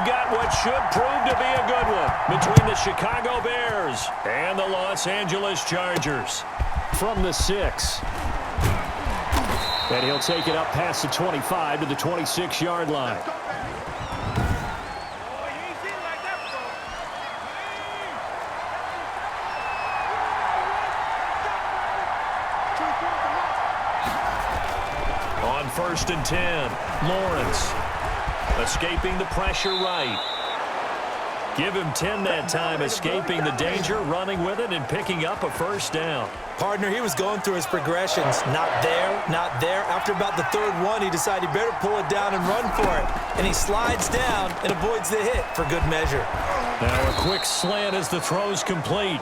got what should prove to be a good one between the Chicago Bears and the Los Angeles Chargers. From the 6. And he'll take it up past the 25 to the 26-yard line. On 1st and 10, Lawrence escaping the pressure right. Give him 10 that time, escaping the danger, running with it, and picking up a first down. Partner, he was going through his progressions. Not there, not there. After about the 3rd one, he decided he better pull it down and run for it. And he slides down and avoids the hit for good measure. Now a quick slant as the throw's complete.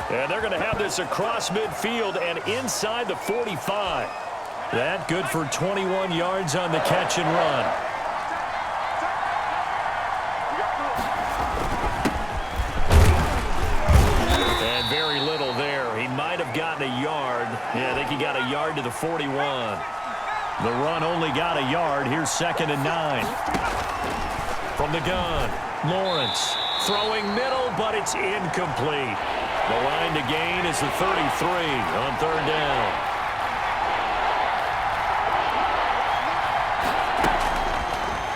And they're going to have this across midfield and inside the 45. That good for 21 yards on the catch and run. Very little there. He might have gotten a yard. Yeah, I think he got a yard to the 41. The run only got a yard. Here's 2nd and 9. From the gun, Lawrence throwing middle, but it's incomplete. The line to gain is the 33 on 3rd down.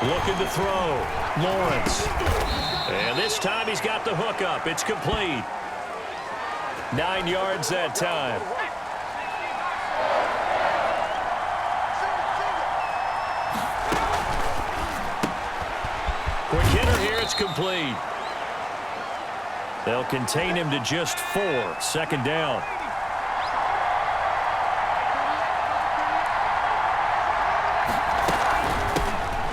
Looking to throw. Lawrence. And this time he's got the hook up. It's complete. 9 yards that time. Quick hitter here. It's complete. They'll contain him to just 4. 2nd down.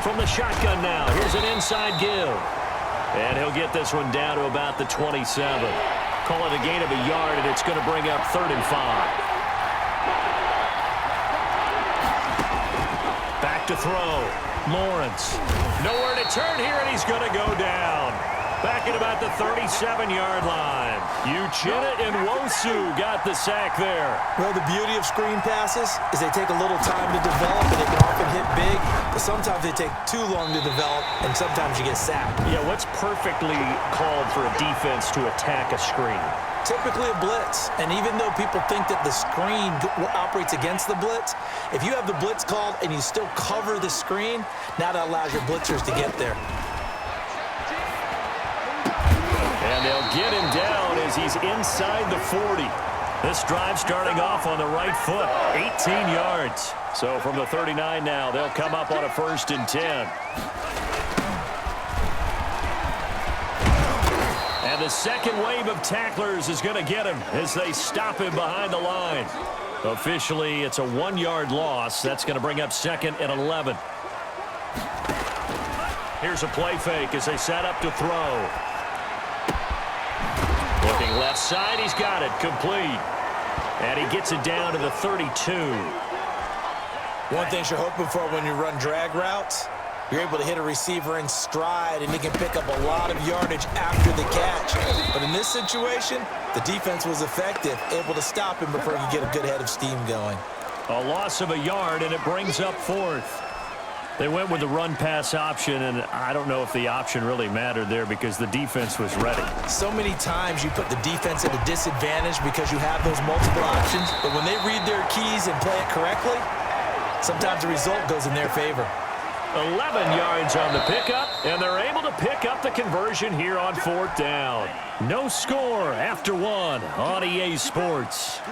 From the shotgun now. Here's an inside give. And he'll get this one down to about the 27. Call it a gain of a yard, and it's going to bring up 3rd and 5. Back to throw. Lawrence. Nowhere to turn here, and he's going to go down. Back at about the 37-yard line. Uchenna and Nwosu got the sack there. Well, the beauty of screen passes is they take a little time to develop, and they can often hit big, but sometimes they take too long to develop, and sometimes you get sacked. Yeah, what's perfectly called for a defense to attack a screen? Typically a blitz, and even though people think that the screen operates against the blitz, if you have the blitz called and you still cover the screen, now that allows your blitzers to get there. And they'll get him down as he's inside the 40. This drive starting off on the right foot, 18 yards. So from the 39 now, they'll come up on a 1st and 10. And the second wave of tacklers is going to get him as they stop him behind the line. Officially, it's a 1-yard loss. That's going to bring up 2nd and 11. Here's a play fake as they set up to throw. Looking left side, he's got it, complete. And he gets it down to the 32. One thing you're hoping for when you run drag routes, you're able to hit a receiver in stride, and he can pick up a lot of yardage after the catch. But in this situation, the defense was effective, able to stop him before he could get a good head of steam going. A loss of a yard, and it brings up 4th. They went with the run-pass option, and I don't know if the option really mattered there because the defense was ready. So many times you put the defense at a disadvantage because you have those multiple options, but when they read their keys and play it correctly, sometimes the result goes in their favor. 11 yards on the pickup, and they're able to pick up the conversion here on 4th down. No score after 1 on EA Sports.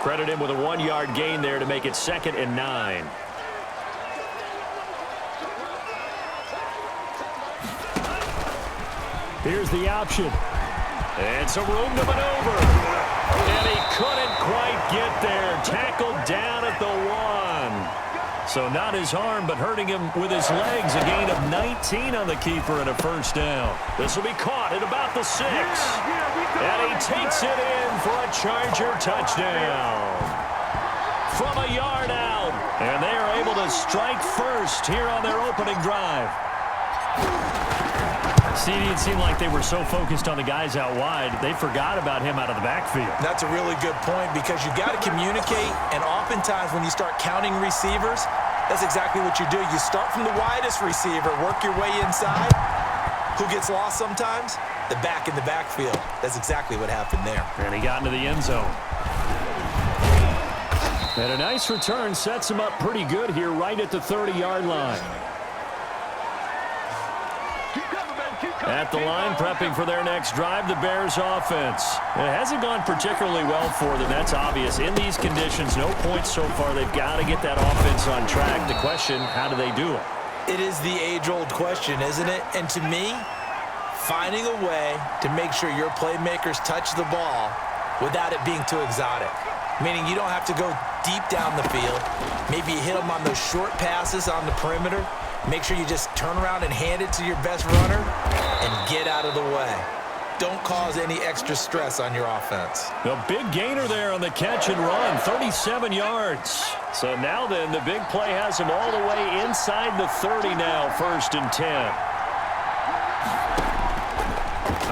Credit him with a 1-yard gain there to make it 2nd and 9. Here's the option. And some room to maneuver. And he couldn't quite get there. Tackled down at the 1. So not his arm, but hurting him with his legs. A gain of 19 on the keeper and a 1st down. This will be caught at about the 6. And he takes it in for a Charger touchdown. From a yard out. And they are able to strike first here on their opening drive. CD, it seemed like they were so focused on the guys out wide, they forgot about him out of the backfield. That's a really good point because you got to communicate, and oftentimes when you start counting receivers, that's exactly what you do. You start from the widest receiver, work your way inside. Who gets lost sometimes? The back in the backfield. That's exactly what happened there. And he got into the end zone. And a nice return sets him up pretty good here right at the 30-yard line. At the line, prepping for their next drive, the Bears offense. It hasn't gone particularly well for them. That's obvious. In these conditions, no points so far. They've got to get that offense on track. The question, how do they do it? It is the age-old question, isn't it? And to me, finding a way to make sure your playmakers touch the ball without it being too exotic. Meaning you don't have to go deep down the field. Maybe you hit them on those short passes on the perimeter. Make sure you just turn around and hand it to your best runner and get out of the way. Don't cause any extra stress on your offense. The big gainer there on the catch and run, 37 yards. So now then, the big play has him all the way inside the 30 now, 1st and 10.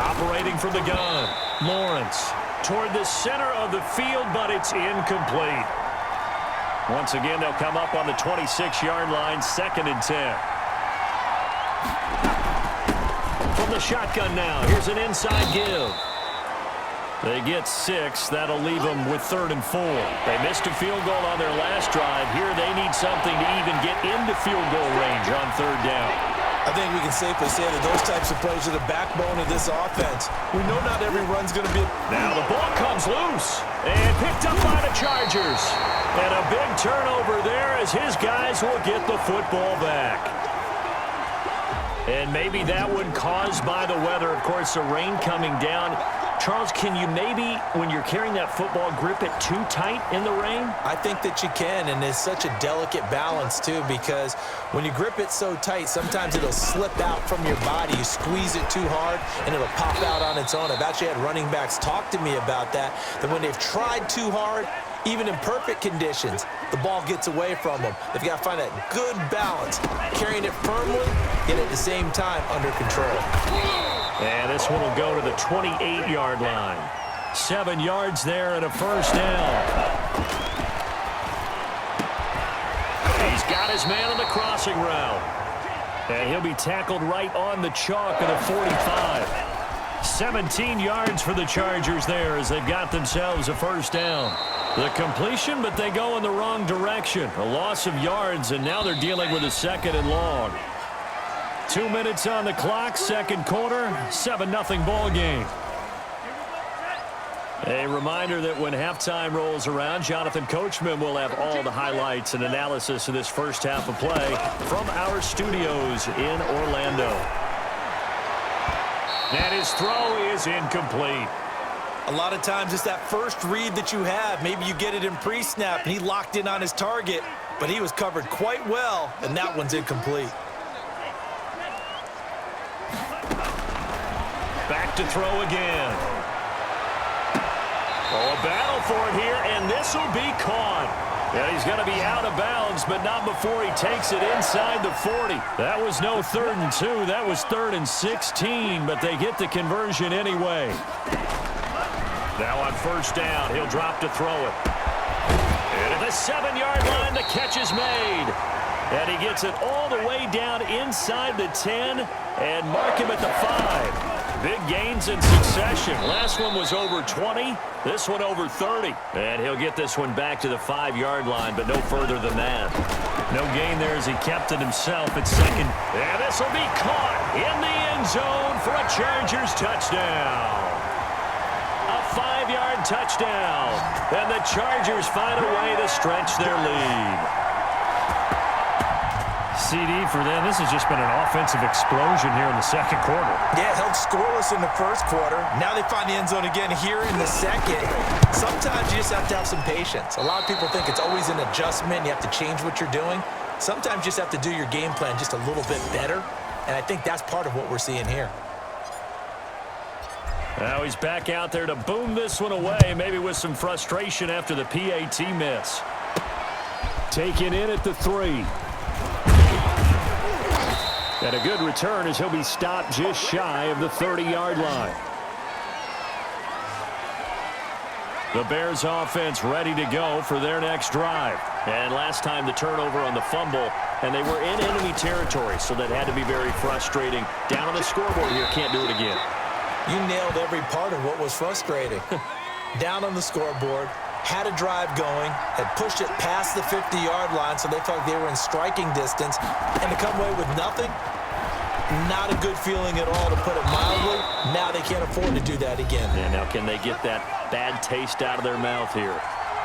Operating from the gun, Lawrence toward the center of the field, but it's incomplete. Once again, they'll come up on the 26-yard line, 2nd and 10. From the shotgun now, here's an inside give. They get 6. That'll leave them with 3rd and 4. They missed a field goal on their last drive. Here they need something to even get into field goal range on 3rd down. I think we can safely say that those types of plays are the backbone of this offense. We know not every run's going to be... Now the ball comes loose and picked up by the Chargers. And a big turnover there as his guys will get the football back. And maybe that one caused by the weather. Of course, the rain coming down. Charles, can you maybe, when you're carrying that football, grip it too tight in the rain? I think that you can, and it's such a delicate balance, too, because when you grip it so tight, sometimes it'll slip out from your body. You squeeze it too hard, and it'll pop out on its own. I've actually had running backs talk to me about that when they've tried too hard, even in perfect conditions, the ball gets away from them. They've got to find that good balance, carrying it firmly, yet at the same time under control. And this one will go to the 28-yard line. 7 yards there and a 1st down. He's got his man on the crossing route. And he'll be tackled right on the chalk of the 45. 17 yards for the Chargers there as they've got themselves a 1st down. The completion, but they go in the wrong direction. A loss of yards, and now they're dealing with a 2nd and long. 2 minutes on the clock, 2nd quarter, 7-0 ball game. A reminder that when halftime rolls around, Jonathan Coachman will have all the highlights and analysis of this first half of play from our studios in Orlando. And his throw is incomplete. A lot of times it's that first read that you have. Maybe you get it in pre-snap, and he locked in on his target, but he was covered quite well, and that one's incomplete. Back to throw again. Oh, a battle for it here, and this will be caught. Yeah, he's going to be out of bounds, but not before he takes it inside the 40. That was no 3rd and 2. That was 3rd and 16, but they get the conversion anyway. Now on 1st down, he'll drop to throw it. And at the 7-yard line, the catch is made. And he gets it all the way down inside the 10 and mark him at the 5. Big gains in succession. Last one was over 20. This one over 30. And he'll get this one back to the 5-yard line, but no further than that. No gain there as he kept it himself at 2nd. And this will be caught in the end zone for a Chargers touchdown. A 5-yard touchdown. And the Chargers find a way to stretch their lead. CD, for them, this has just been an offensive explosion here in the 2nd quarter. Yeah, held scoreless in the 1st quarter. Now they find the end zone again here in the 2nd. Sometimes you just have to have some patience. A lot of people think it's always an adjustment. You have to change what you're doing. Sometimes you just have to do your game plan just a little bit better. And I think that's part of what we're seeing here. Now he's back out there to boom this one away, maybe with some frustration after the PAT miss. Taken in at the 3. And a good return as he'll be stopped just shy of the 30-yard line. The Bears offense ready to go for their next drive. And last time the turnover on the fumble, and they were in enemy territory, so that had to be very frustrating. Down on the scoreboard here, can't do it again. You nailed every part of what was frustrating. Down on the scoreboard, had a drive going, had pushed it past the 50-yard line, so they felt they were in striking distance, and to come away with nothing, not a good feeling at all, to put it mildly. Now they can't afford to do that again. And now can they get that bad taste out of their mouth here?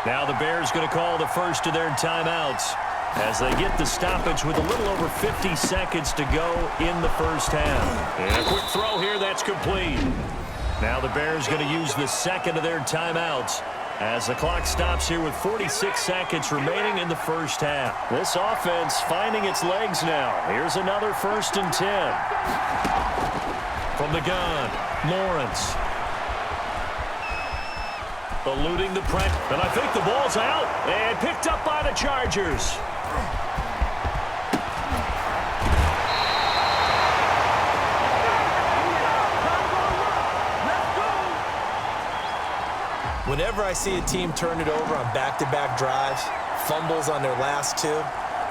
Now the Bears going to call the first of their timeouts as they get the stoppage with a little over 50 seconds to go in the first half. And a quick throw here, that's complete. Now the Bears going to use the second of their timeouts as the clock stops here with 46 seconds remaining in the first half. This offense finding its legs now. Here's another 1st and 10. From the gun, Lawrence. Eluding the press. And I think the ball's out. And picked up by the Chargers. Whenever I see a team turn it over on back-to-back drives, fumbles on their last two,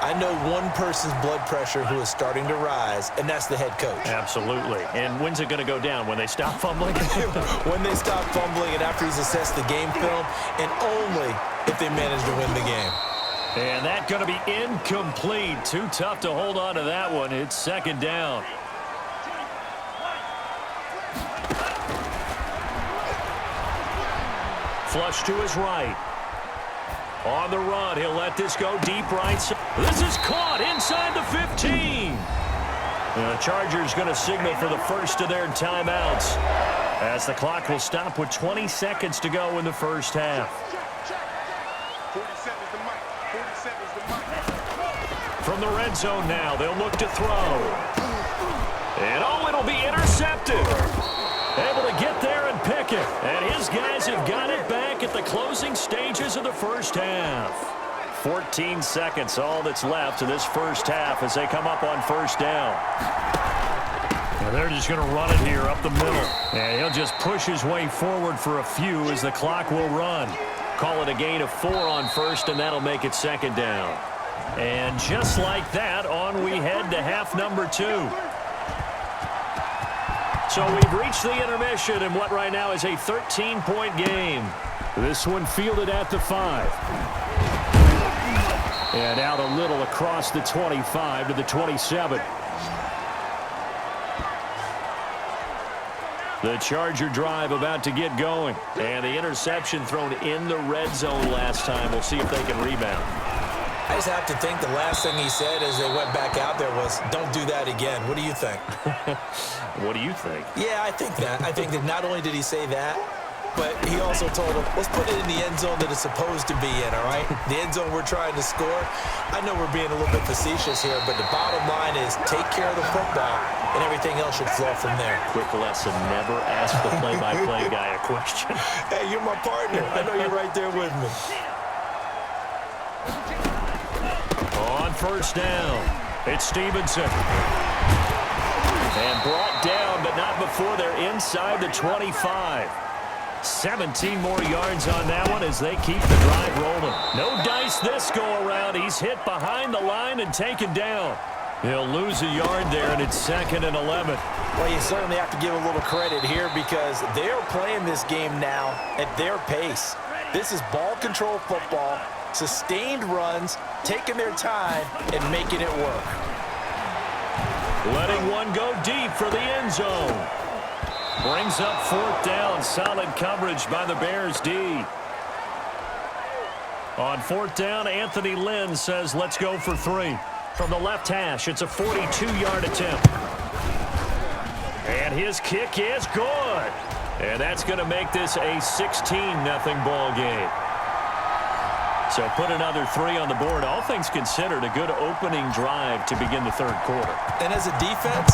I know one person's blood pressure who is starting to rise, and that's the head coach. Absolutely. And when's it going to go down? When they stop fumbling? When they stop fumbling and after he's assessed the game film, and only if they manage to win the game. And that's going to be incomplete. Too tough to hold on to that one. It's 2nd down. Flush to his right. On the run, he'll let this go deep right. This is caught inside the 15. The Chargers going to signal for the first of their timeouts as the clock will stop with 20 seconds to go in the first half. From the red zone now, they'll look to throw. And oh, it'll be intercepted. Able to get there and pick it. And his guys have got it back at the closing stages of the first half. 14 seconds, all that's left in this first half as they come up on 1st down. And they're just going to run it here up the middle. And he'll just push his way forward for a few as the clock will run. Call it a gain of 4 on 1st, and that'll make it 2nd down. And just like that, on we head to half number 2. So we've reached the intermission in what right now is a 13-point game. This one fielded at the 5. And out a little across the 25 to the 27. The Charger drive about to get going. And the interception thrown in the red zone last time. We'll see if they can rebound. I just have to think the last thing he said as they went back out there was, don't do that again. What do you think? What do you think? Yeah, I think that. I think that not only did he say that, but he also told him, let's put it in the end zone that it's supposed to be in, all right? The end zone we're trying to score. I know we're being a little bit facetious here, but the bottom line is take care of the football, and everything else should flow from there. Quick lesson, never ask the play-by-play guy a question. Hey, you're my partner. I know you're right there with me. On 1st down, it's Stevenson. And brought down, but not before they're inside the 25. 17 more yards on that one as they keep the drive rolling. No dice this go-around. He's hit behind the line and taken down. He'll lose a yard there, and it's 2nd and 11. Well, you certainly have to give a little credit here because they're playing this game now at their pace. This is ball control football, sustained runs, taking their time, and making it work. Letting one go deep for the end zone. Brings up 4th down. Solid coverage by the Bears D. On 4th down, Anthony Lynn says, let's go for 3. From the left hash, it's a 42-yard attempt. And his kick is good. And that's going to make this a 16-0 ball game. So put another 3 on the board. All things considered, a good opening drive to begin the 3rd quarter. And as a defense,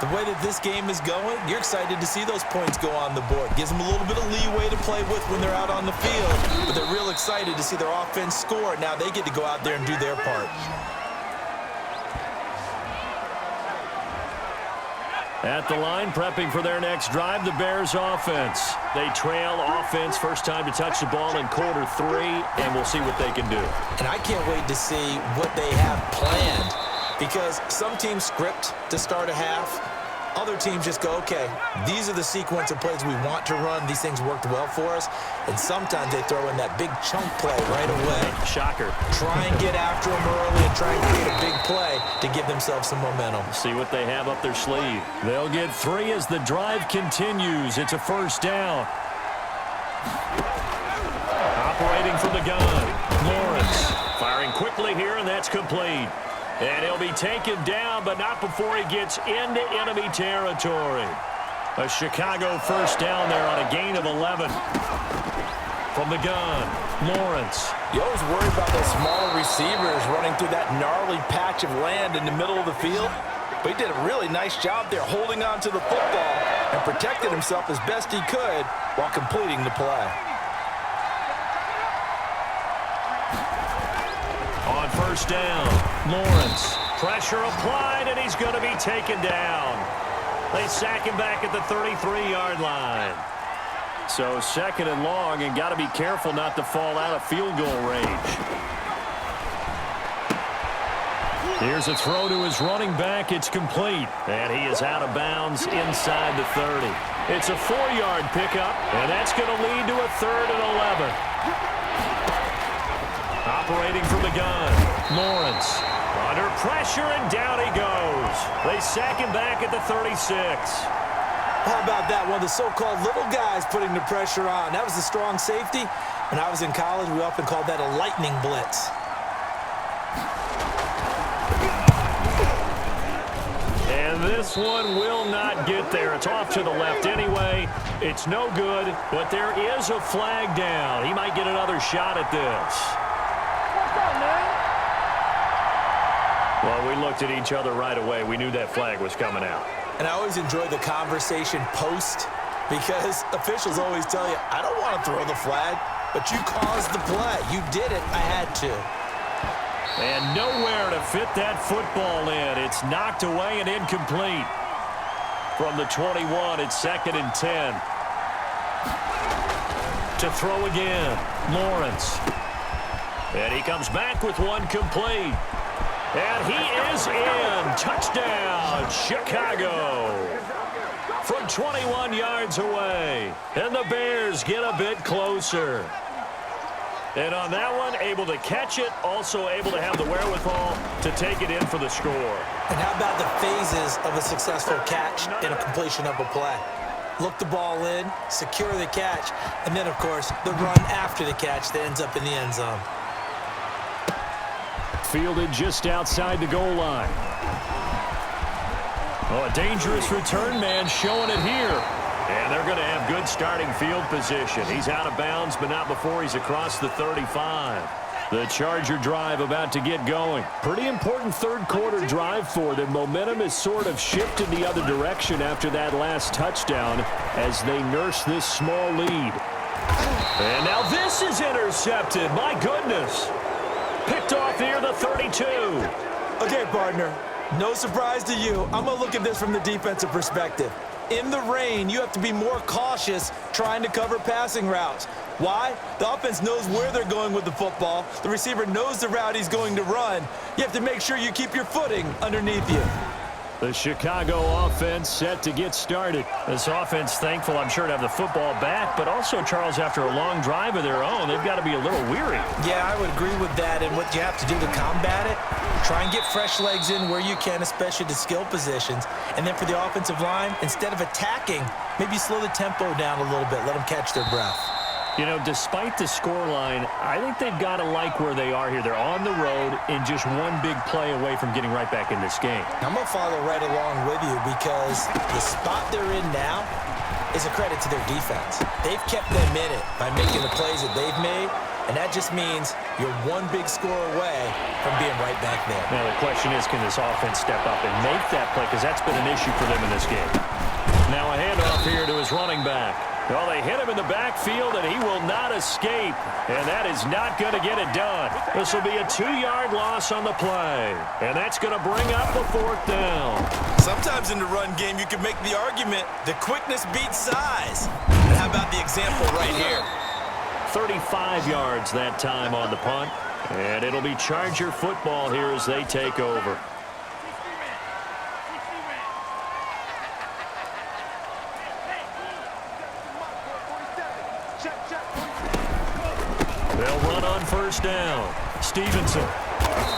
the way that this game is going, you're excited to see those points go on the board. Gives them a little bit of leeway to play with when they're out on the field. But they're real excited to see their offense score. Now they get to go out there and do their part. At the line, prepping for their next drive, the Bears offense. They trail offense, first time to touch the ball in quarter 3, and we'll see what they can do. And I can't wait to see what they have planned, because some teams script to start a half. Other teams just go, okay, these are the sequence of plays we want to run. These things worked well for us. And sometimes they throw in that big chunk play right away. Shocker. Try and get after them early and try and create a big play to give themselves some momentum. See what they have up their sleeve. They'll get 3 as the drive continues. It's a first down. Operating from the gun, Lawrence. Firing quickly here, and that's complete. And he'll be taken down, but not before he gets into enemy territory. A Chicago first down there on a gain of 11. From the gun, Lawrence. You always worry about those smaller receivers running through that gnarly patch of land in the middle of the field. But he did a really nice job there holding on to the football and protected himself as best he could while completing the play. On first down, Lawrence. Pressure applied, and he's going to be taken down. They sack him back at the 33-yard line. So second and long, and got to be careful not to fall out of field goal range. Here's a throw to his running back. It's complete, and he is out of bounds inside the 30. It's a 4-yard pickup, and that's going to lead to a 3rd and 11. Operating from the gun, Lawrence. Under pressure, and down he goes. They sack him back at the 36. How about that? One of the so-called little guys putting the pressure on. That was the strong safety. When I was in college, we often called that a lightning blitz. And this one will not get there. It's off to the left anyway. It's no good, but there is a flag down. He might get another shot at this. Well, we looked at each other right away. We knew that flag was coming out. And I always enjoy the conversation post, because officials always tell you, I don't want to throw the flag, but you caused the play. You did it. I had to. And nowhere to fit that football in. It's knocked away and incomplete. From the 21, it's 2nd and 10. To throw again, Lawrence. And he comes back with one complete. And he is in. Touchdown, Chicago. From 21 yards away. And the Bears get a bit closer. And on that one, able to catch it, also able to have the wherewithal to take it in for the score. And how about the phases of a successful catch and a completion of a play? Look the ball in, secure the catch, and then, of course, the run after the catch that ends up in the end zone. Fielded just outside the goal line. Oh, a dangerous return man showing it here. And they're going to have good starting field position. He's out of bounds, but not before he's across the 35. The Charger drive about to get going. Pretty important third quarter drive for them. Momentum is sort of shifted the other direction after that last touchdown as they nurse this small lead. And now this is intercepted. My goodness. Picked off near the 32. Okay, partner, no surprise to you. I'm going to look at this from the defensive perspective. In the rain, you have to be more cautious trying to cover passing routes. Why? The offense knows where they're going with the football. The receiver knows the route he's going to run. You have to make sure you keep your footing underneath you. The Chicago offense set to get started. This offense thankful, I'm sure, to have the football back, but also, Charles, after a long drive of their own, they've got to be a little weary. Yeah, I would agree with that, and what you have to do to combat it, try and get fresh legs in where you can, especially the skill positions. And then for the offensive line, instead of attacking, maybe slow the tempo down a little bit, let them catch their breath. You know, despite the scoreline, I think they've got to like where they are here. They're on the road and just one big play away from getting right back in this game. I'm going to follow right along with you because the spot they're in now is a credit to their defense. They've kept them in it by making the plays that they've made, and that just means you're one big score away from being right back there. Now, the question is, can this offense step up and make that play? Because that's been an issue for them in this game. Now a handoff here to his running back. Well, they hit him in the backfield, and he will not escape. And that is not going to get it done. This will be a 2-yard loss on the play. And that's going to bring up a 4th down. Sometimes in the run game, you can make the argument that quickness beats size. And how about the example right here? 35 yards that time on the punt. And it'll be Charger football here as they take over. They'll run on 1st down. Stevenson.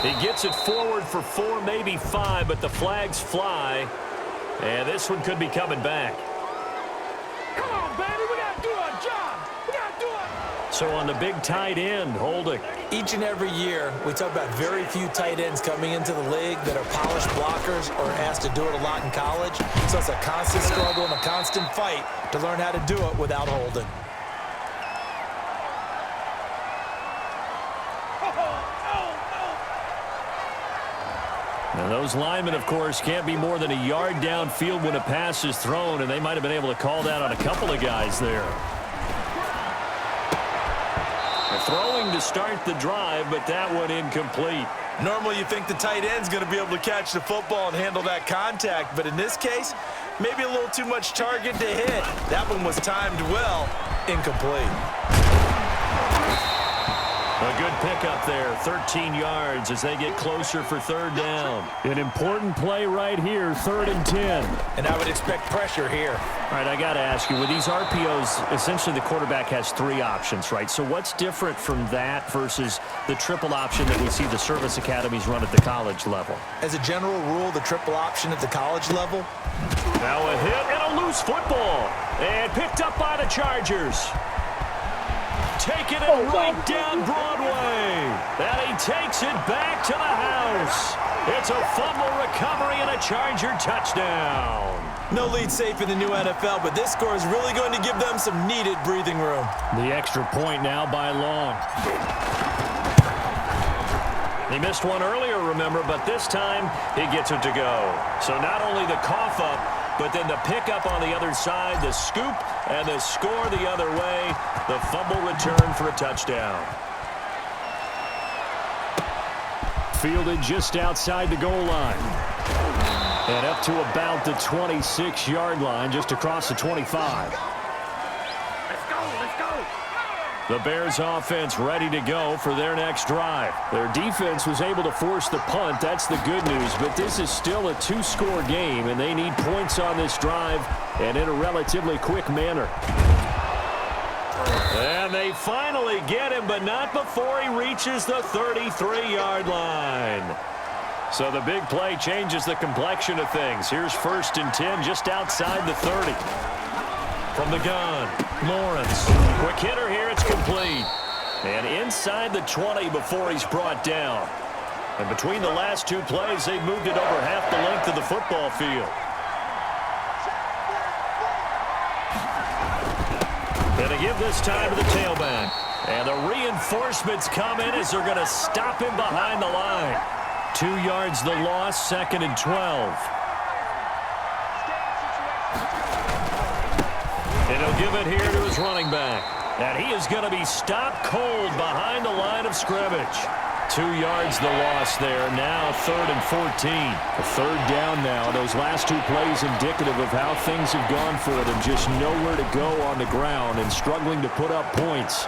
He gets it forward for 4, maybe 5, but the flags fly. And this one could be coming back. Come on, baby. We got to do our job. We got to do it. So on the big tight end, holding. Each and every year, we talk about very few tight ends coming into the league that are polished blockers or asked to do it a lot in college. So it's a constant struggle and a constant fight to learn how to do it without holding. And those linemen, of course, can't be more than a yard downfield when a pass is thrown, and they might have been able to call that on a couple of guys there. They're throwing to start the drive, but that one incomplete. Normally you think the tight end's going to be able to catch the football and handle that contact, but in this case, maybe a little too much target to hit. That one was timed well, incomplete. A good pickup there, 13 yards as they get closer for 3rd down. An important play right here, 3rd and 10. And I would expect pressure here. All right, I got to ask you, with these RPOs, essentially the quarterback has 3 options, right? So what's different from that versus the triple option that we see the service academies run at the college level? As a general rule, the triple option at the college level. Now a hit and a loose football. And picked up by the Chargers. Taking it right down Broadway. And he takes it back to the house. It's a fumble recovery and a Charger touchdown. No lead safe in the new NFL, but this score is really going to give them some needed breathing room. The extra point now by Long. He missed one earlier, remember, but this time he gets it to go. So not only the cough up, but then the pickup on the other side, the scoop, and the score the other way. The fumble return for a touchdown. Fielded just outside the goal line. And up to about the 26-yard line, just across the 25. The Bears offense ready to go for their next drive. Their defense was able to force the punt. That's the good news. But this is still a 2-score game, and they need points on this drive and in a relatively quick manner. And they finally get him, but not before he reaches the 33-yard line. So the big play changes the complexion of things. Here's 1st and 10 just outside the 30. From the gun, Lawrence. Quick hitter here, it's complete. And inside the 20 before he's brought down. And between the last 2 plays, they've moved it over half the length of the football field. And to give this time to the tailback. And the reinforcements come in as they're going to stop him behind the line. 2 yards the loss, 2nd and 12. And he'll give it here to his running back. And he is going to be stopped cold behind the line of scrimmage. 2 yards the loss there. Now 3rd and 14. A 3rd down now. Those last 2 plays indicative of how things have gone for them. Just nowhere to go on the ground and struggling to put up points.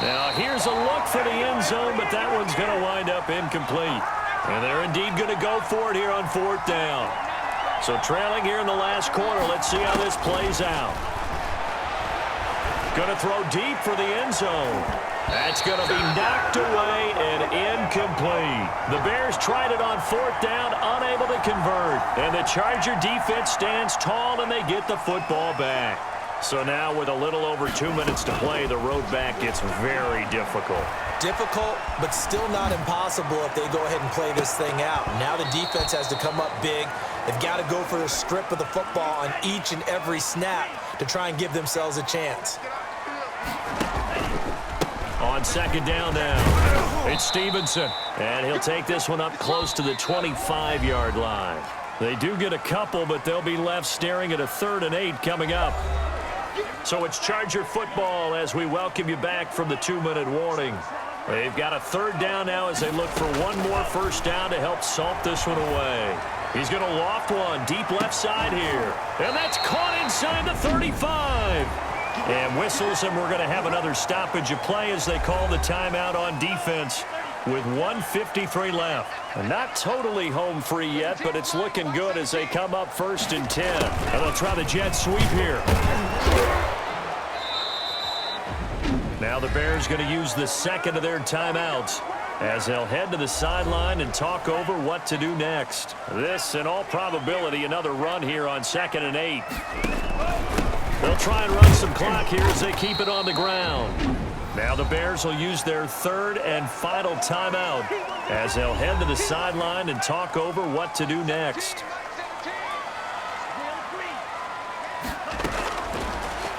Now here's a look for the end zone, but that one's going to wind up incomplete. And they're indeed going to go for it here on 4th down. So trailing here in the last quarter. Let's see how this plays out. Going to throw deep for the end zone. That's going to be knocked away and incomplete. The Bears tried it on 4th down, unable to convert. And the Charger defense stands tall and they get the football back. So now with a little over 2 minutes to play, the road back gets very difficult. Difficult, but still not impossible if they go ahead and play this thing out. Now the defense has to come up big. They've got to go for the strip of the football on each and every snap to try and give themselves a chance. On 2nd down now, it's Stevenson. And he'll take this one up close to the 25-yard line. They do get a couple, but they'll be left staring at a 3rd and 8 coming up. So it's Charger football as we welcome you back from the 2-minute warning. They've got a 3rd down now as they look for one more first down to help salt this one away. He's going to loft one deep left side here. And that's caught inside the 35. And whistles, and we're going to have another stoppage of play as they call the timeout on defense with 1:53 left. And not totally home free yet, but it's looking good as they come up 1st and 10. And they'll try the jet sweep here. Now the Bears going to use the 2nd of their timeouts as they'll head to the sideline and talk over what to do next. This, in all probability, another run here on 2nd and 8. They'll try and run some clock here as they keep it on the ground. Now the Bears will use their 3rd and final timeout as they'll head to the sideline and talk over what to do next.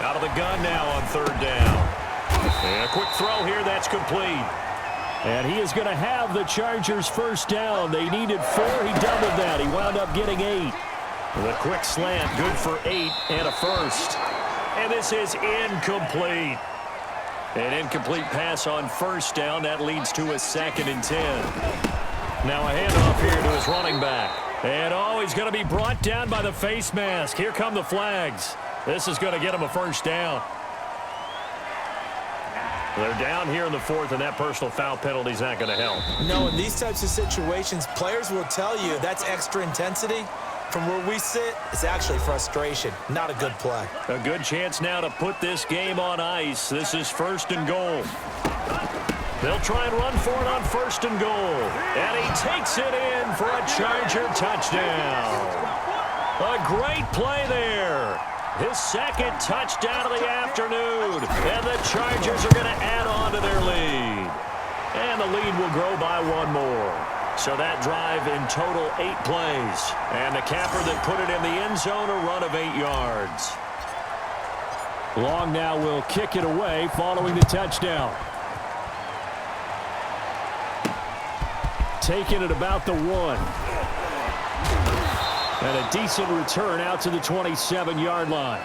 Out of the gun now on 3rd down. And a quick throw here, that's complete. And he is going to have the Chargers first down. They needed 4. He doubled that. He wound up getting 8. The quick slant, good for 8 and a first. And this is incomplete. An incomplete pass on first down. That leads to a 2nd and 10. Now a handoff here to his running back. And he's going to be brought down by the face mask. Here come the flags. This is going to get him a first down. They're down here in the 4th, and that personal foul penalty is not going to help. No, in these types of situations, players will tell you that's extra intensity. From where we sit, it's actually frustration. Not a good play. A good chance now to put this game on ice. This is 1st and goal. They'll try and run for it on 1st and goal. And he takes it in for a Charger touchdown. A great play there. His 2nd touchdown of the afternoon. And the Chargers are going to add on to their lead. And the lead will grow by 1 more. So that drive in total 8 plays. And the capper that put it in the end zone, a run of 8 yards. Long now will kick it away following the touchdown. Taking it about the 1. And a decent return out to the 27-yard line.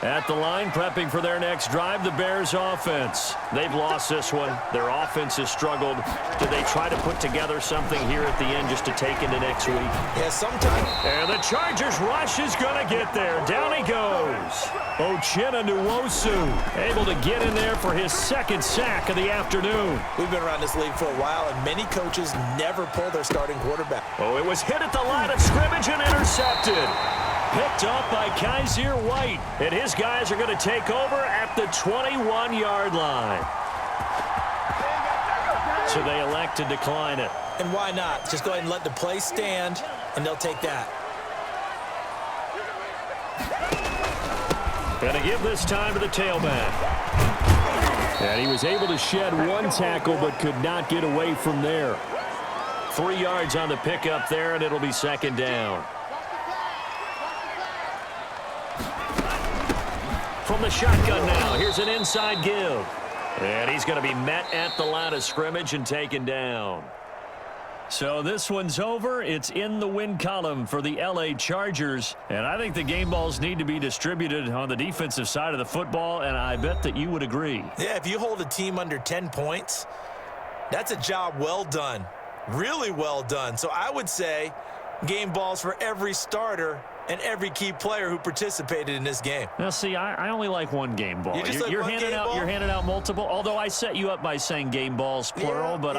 At the line, prepping for their next drive, the Bears offense. They've lost this one. Their offense has struggled. Did they try to put together something here at the end just to take into next week? Yeah, sometime. And the Chargers rush is going to get there. Down he goes. Uchenna Nwosu able to get in there for his 2nd sack of the afternoon. We've been around this league for a while, and many coaches never pull their starting quarterback. Oh, it was hit at the line of scrimmage and intercepted. Picked up by Kaiser White. And his guys are going to take over at the 21-yard line. So they elect to decline it. And why not? Just go ahead and let the play stand, and they'll take that. Going to give this time to the tailback. And he was able to shed 1 tackle but could not get away from there. 3 yards on the pickup there, and it'll be 2nd down. From the shotgun now, here's an inside give. And he's going to be met at the line of scrimmage and taken down. So this one's over. It's in the win column for the LA Chargers. And I think the game balls need to be distributed on the defensive side of the football, and I bet that you would agree. Yeah, if you hold a team under 10 points, that's a job well done. Really well done. So I would say game balls for every starter and every key player who participated in this game. Now, see, I only like 1 game ball. You're handing out multiple. Although I set you up by saying game balls plural, but